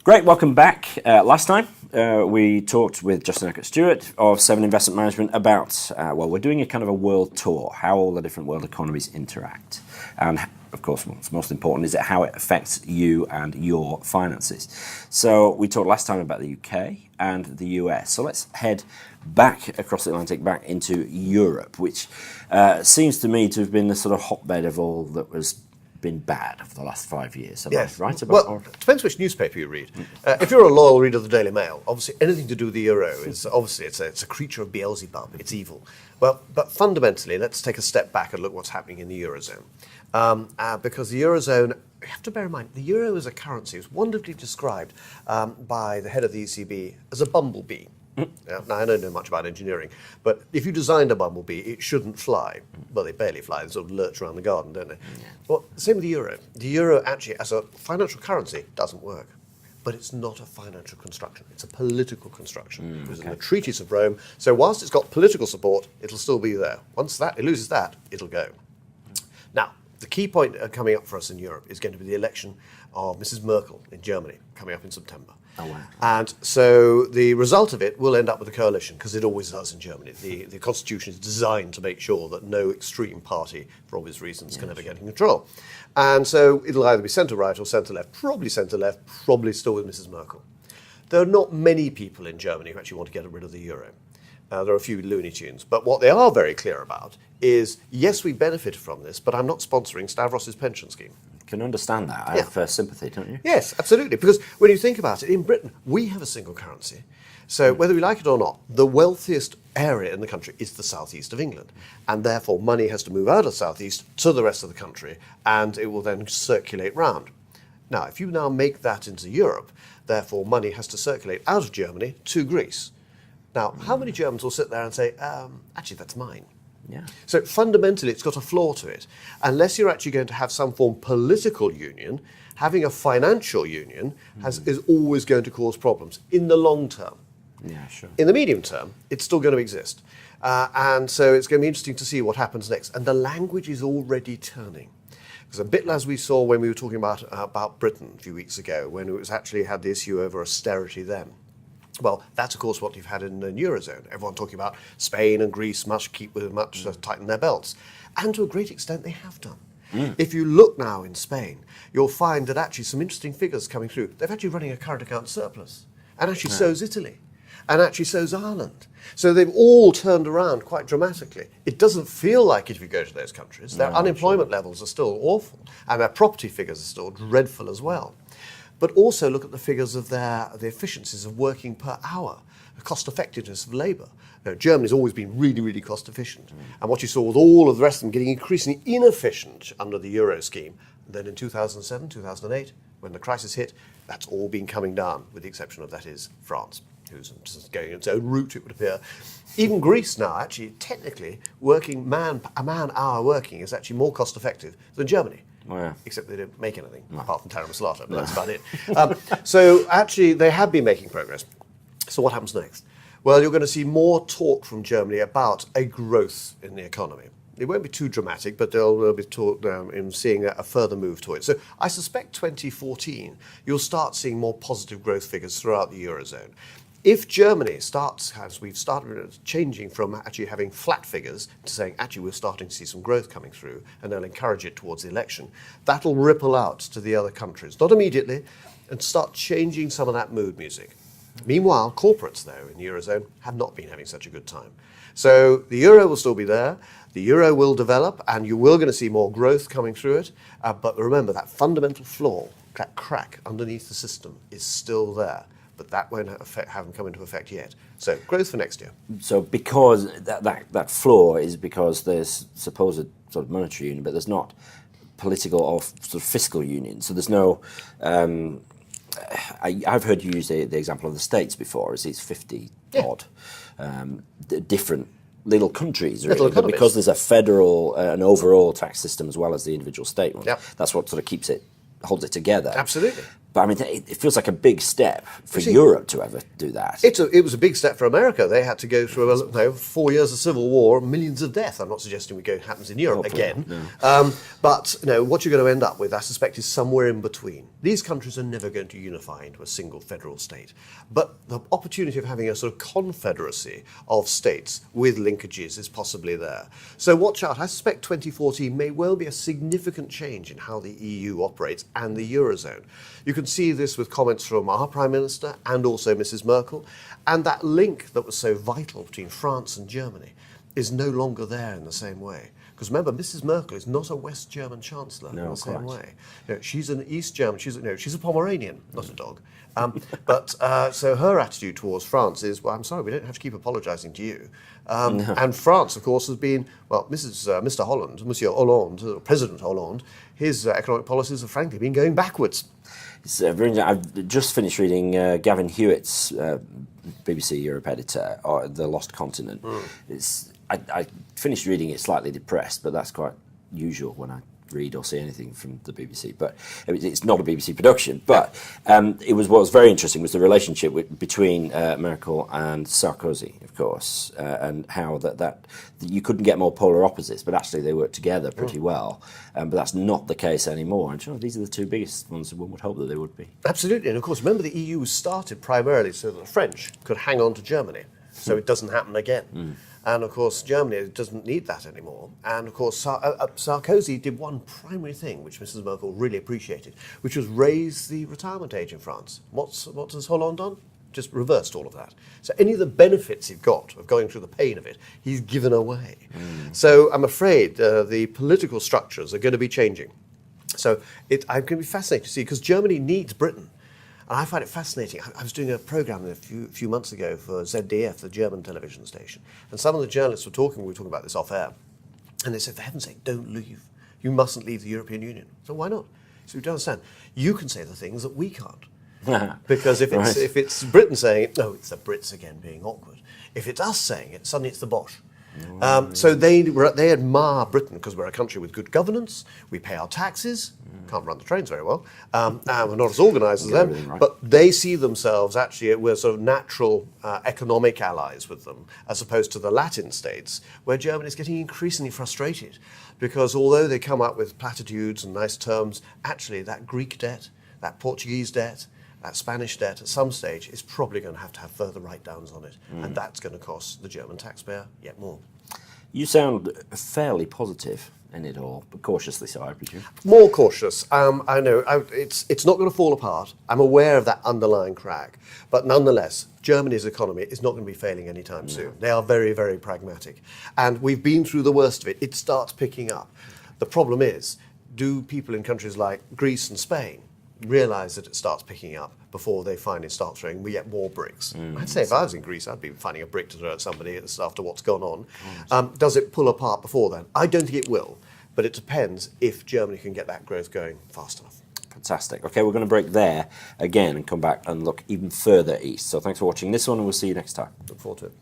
Great, welcome back. Last time we talked with Justin Urquhart-Stewart of Seven Investment Management about, we're doing a kind of a world tour, how all the different world economies interact. And of course, what's most important is how it affects you and your finances. So we talked last time about the UK and the US. So let's head back across the Atlantic, back into Europe, which seems to me to have been the sort of hotbed of all that was been bad for the last 5 years. Am I right about well, it depends which newspaper you read. If you're a loyal reader of the Daily Mail, obviously anything to do with the euro is obviously it's a creature of Beelzebub. It's evil. Well, but fundamentally, let's take a step back and look what's happening in the eurozone. Because the eurozone, you have to bear in mind, the euro as a currency is wonderfully described by the head of the ECB as a bumblebee. Yeah, now, I don't know much about engineering, but if you designed a bumblebee, it shouldn't fly. Well, they barely fly, they sort of lurch around the garden, don't they? Yeah. Well, same with the euro. The euro actually, as a financial currency, doesn't work. But it's not a financial construction, it's a political construction. It was in the treaties of Rome, so whilst it's got political support, it'll still be there. Once it loses that, it'll go. Now, the key point coming up for us in Europe is going to be the election of Mrs. Merkel in Germany, coming up in September. Oh, wow. And so the result of it will end up with a coalition, because it always does in Germany. The constitution is designed to make sure that no extreme party, for obvious reasons, can ever get in control. And so it'll either be centre-right or centre-left, probably centre-left, probably still with Mrs. Merkel. There are not many people in Germany who actually want to get rid of the euro. There are a few Looney Tunes. But what they are very clear about is, yes, we benefited from this, but I'm not sponsoring Stavros' pension scheme. Can understand that. I have sympathy, don't you? Yes, absolutely. Because when you think about it, in Britain, we have a single currency. So whether we like it or not, the wealthiest area in the country is the southeast of England. And therefore, money has to move out of the southeast to the rest of the country, and it will then circulate round. Now, if you now make that into Europe, therefore, money has to circulate out of Germany to Greece. Now, how many Germans will sit there and say, actually, that's mine? Yeah. So fundamentally, it's got a flaw to it. Unless you're actually going to have some form of political union, having a financial union is always going to cause problems in the long term. Yeah, sure. In the medium term, it's still going to exist. And so it's going to be interesting to see what happens next. And the language is already turning. Because a bit as we saw when we were talking about Britain a few weeks ago, when it was actually had the issue over austerity then. Well, that's, of course, what you've had in the Eurozone. Everyone talking about Spain and Greece must tighten their belts. And to a great extent, they have done. If you look now in Spain, you'll find that actually some interesting figures coming through. They're actually running a current account surplus. And actually so's Italy. And actually so's Ireland. So they've all turned around quite dramatically. It doesn't feel like it if you go to those countries. Their unemployment levels are still awful. And their property figures are still dreadful as well. But also look at the figures of the efficiencies of working per hour, the cost effectiveness of labour. Germany's always been really, really cost efficient. And what you saw with all of the rest of them getting increasingly inefficient under the Euro scheme. And then in 2007, 2008, when the crisis hit, that's all been coming down, with the exception of, that is, France, who's just going its own route, it would appear. Even Greece now, actually, technically, a man-hour working is actually more cost effective than Germany. Oh, yeah. Except they don't make anything, apart from Tara Masalata, but that's about it. So actually, they have been making progress. So what happens next? Well, you're going to see more talk from Germany about a growth in the economy. It won't be too dramatic, but there'll be talk in seeing a further move to it. So I suspect 2014, you'll start seeing more positive growth figures throughout the Eurozone. If Germany starts, as we've started changing from actually having flat figures to saying, actually, we're starting to see some growth coming through, and they'll encourage it towards the election, that'll ripple out to the other countries, not immediately, and start changing some of that mood music. Meanwhile, corporates, though, in the Eurozone have not been having such a good time. So the euro will still be there, the euro will develop, and you will going to see more growth coming through it. But remember, that fundamental flaw, that crack underneath the system, is still there. But that won't haven't come into effect yet. So growth for next year. So because that flaw is because there's supposed sort of monetary union, but there's not political or sort of fiscal union. So there's no. I've heard you use the example of the States before, as these 50 odd different little countries, really, but because there's a federal, an overall tax system as well as the individual state one. That's what sort of holds it together. Absolutely. But I mean, it feels like a big step for see, Europe to ever do that. It was a big step for America. They had to go through 4 years of civil war, millions of death. I'm not suggesting it happens in Europe Hopefully again. not, But what you're going to end up with, I suspect, is somewhere in between. These countries are never going to unify into a single federal state. But the opportunity of having a sort of confederacy of states with linkages is possibly there. So watch out. I suspect 2014 may well be a significant change in how the EU operates and the Eurozone. You can see this with comments from our Prime Minister and also Mrs. Merkel. And that link that was so vital between France and Germany is no longer there in the same way. Because remember, Mrs. Merkel is not a West German chancellor in the same way. She's an East German. She's a Pomeranian, not a dog. So her attitude towards France is, well, I'm sorry, we don't have to keep apologising to you. And France, of course, has been, Mr. Holland, Monsieur Hollande, President Hollande, his economic policies have frankly been going backwards. It's I've just finished reading Gavin Hewitt's BBC Europe editor, The Lost Continent. I finished reading it slightly depressed, but that's quite usual when I read or see anything from the BBC. But it's not a BBC production. But what was very interesting was the relationship between Merkel and Sarkozy, of course, and how that you couldn't get more polar opposites, but actually they work together pretty well. But that's not the case anymore. And these are the two biggest ones. One would hope that they would be. Absolutely, and of course, remember the EU was started primarily so that the French could hang on to Germany, so it doesn't happen again. And of course, Germany doesn't need that anymore. And of course, Sarkozy did one primary thing, which Mrs. Merkel really appreciated, which was raise the retirement age in France. What has Hollande done? Just reversed all of that. So any of the benefits he'd got of going through the pain of it, he's given away. So I'm afraid the political structures are going to be changing. So I'm going to be fascinated to see, because Germany needs Britain. And I find it fascinating. I was doing a programme a few months ago for ZDF, the German television station, and some of the journalists we were talking about this off air, and they said, for heaven's sake, don't leave. You mustn't leave the European Union. So why not? So you don't understand. You can say the things that we can't. Because if it's Britain saying it, no, it's the Brits again being awkward. If it's us saying it, suddenly it's the Bosch. So they admire Britain because we're a country with good governance, we pay our taxes, can't run the trains very well, and we're not as organised as them, right. But they see themselves actually, we're sort of natural economic allies with them, as opposed to the Latin states, where Germany is getting increasingly frustrated, because although they come up with platitudes and nice terms, actually that Greek debt, that Portuguese debt, that Spanish debt at some stage is probably going to have further write-downs on it, and that's going to cost the German taxpayer yet more. You sound fairly positive in it all, but cautiously so, I presume. More cautious. I know it's not going to fall apart. I'm aware of that underlying crack, but nonetheless, Germany's economy is not going to be failing anytime soon. They are very, very pragmatic, and we've been through the worst of it. It starts picking up. The problem is, do people in countries like Greece and Spain realise that it starts picking up before they finally start throwing yet more bricks? I'd say if I was in Greece, I'd be finding a brick to throw at somebody after what's gone on. Does it pull apart before then? I don't think it will, but it depends if Germany can get that growth going fast enough. Fantastic. Okay, we're going to break there again and come back and look even further east. So thanks for watching this one, and we'll see you next time. Look forward to it.